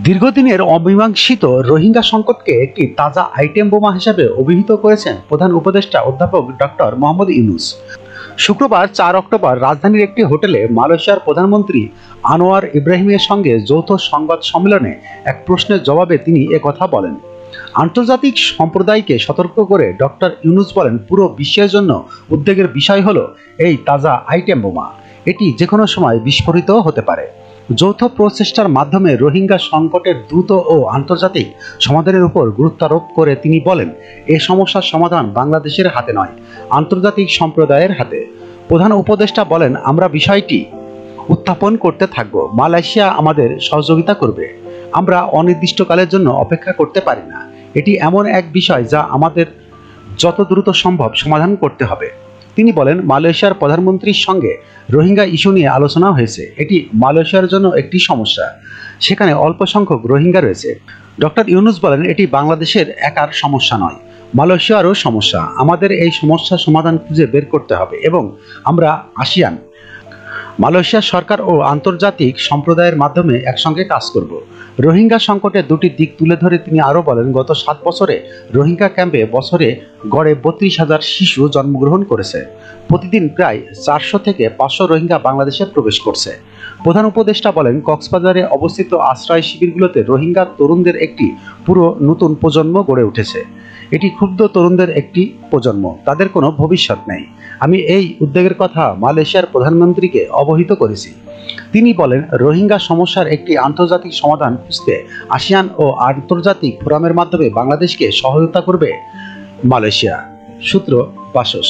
দীর্ঘদিনের অমীমাংসিত রোহিঙ্গা সংকটকে একটি তাজা আইটেম বোমা হিসেবে অভিহিত করেছেন প্রধান উপদেষ্টা অধ্যাপক ডক্টর মোহাম্মদ ইউনূস। শুক্রবার 4 অক্টোবর রাজধানীর একটি হোটেলে মালয়েশিয়ার প্রধানমন্ত্রী আনোয়ার ইব্রাহিমের সঙ্গে যৌথ সংবাদ সম্মেলনে এক প্রশ্নের জবাবে তিনি একথা বলেন। আন্তর্জাতিক সম্প্রদায়কে সতর্ক করে ডক্টর ইউনূস বলেন, পুরো বিশ্বের জন্য উদ্বেগের বিষয় হলো এই তাজা আইটেম বোমা। এটি যে কোনো সময় বিস্ফোরিত হতে পারে। যৌথ প্রচেষ্টার মাধ্যমে রোহিঙ্গা সংকটের দ্রুত ও আন্তর্জাতিক সমাধানের উপর গুরুত্ব আরোপ করে তিনি বলেন, এই সমস্যার সমাধান বাংলাদেশের হাতে নয়, আন্তর্জাতিক সম্প্রদায়ের হাতে। প্রধান উপদেষ্টা বলেন, আমরা বিষয়টি উত্থাপন করতে থাকব। মালয়েশিয়া আমাদের সহযোগিতা করবে। আমরা অনির্দিষ্টকালের জন্য অপেক্ষা করতে পারি না। এটি এমন এক বিষয় যা আমাদের যত দ্রুত সম্ভব সমাধান করতে হবে। তিনি বলেন, মালয়েশিয়ার প্রধানমন্ত্রীর সঙ্গে রোহিঙ্গা ইস্যু নিয়ে আলোচনা হয়েছে। এটি মালয়েশিয়ার জন্য একটি সমস্যা। সেখানে অল্প সংখ্যক রোহিঙ্গা রয়েছে। ডক্টর ইউনূস বলেন, এটি বাংলাদেশের একার সমস্যা নয়, মালয়েশিয়ারও সমস্যা। আমাদের এই সমস্যার সমাধান খুঁজে বের করতে হবে এবং আমরা আসিয়ান, মালয়েশিয়া সরকার ও আন্তর্জাতিক সম্প্রদায়ের মাধ্যমে একসঙ্গে কাজ করব। রোহিঙ্গা সংকটের দুটি দিক তুলে ধরে তিনি আরও বলেন, গত 7 বছরে রোহিঙ্গা ক্যাম্পে বছরে গড়ে 32,000 শিশু জন্মগ্রহণ করেছে। প্রতিদিন প্রায় 400 থেকে 500 রোহিঙ্গা বাংলাদেশে প্রবেশ করছে। প্রধান উপদেষ্টা বলেন, কক্সবাজারে অবস্থিত আশ্রয় শিবিরগুলোতে রোহিঙ্গা তরুণদের একটি পুরো নতুন প্রজন্ম গড়ে উঠেছে। এটি ক্ষুব্ধ তরুণদের একটি প্রজন্ম, তাদের কোনো ভবিষ্যৎ নেই। আমি এই উদ্বেগের কথা মালয়েশিয়ার প্রধানমন্ত্রীকে অবহিত করেছি। তিনি বলেন, রোহিঙ্গা সমস্যার একটি আন্তর্জাতিক সমাধান খুঁজতে আসিয়ান ও আন্তর্জাতিক ফোরামের মাধ্যমে বাংলাদেশকে সহায়তা করবে মালয়েশিয়া। সূত্র বাসস।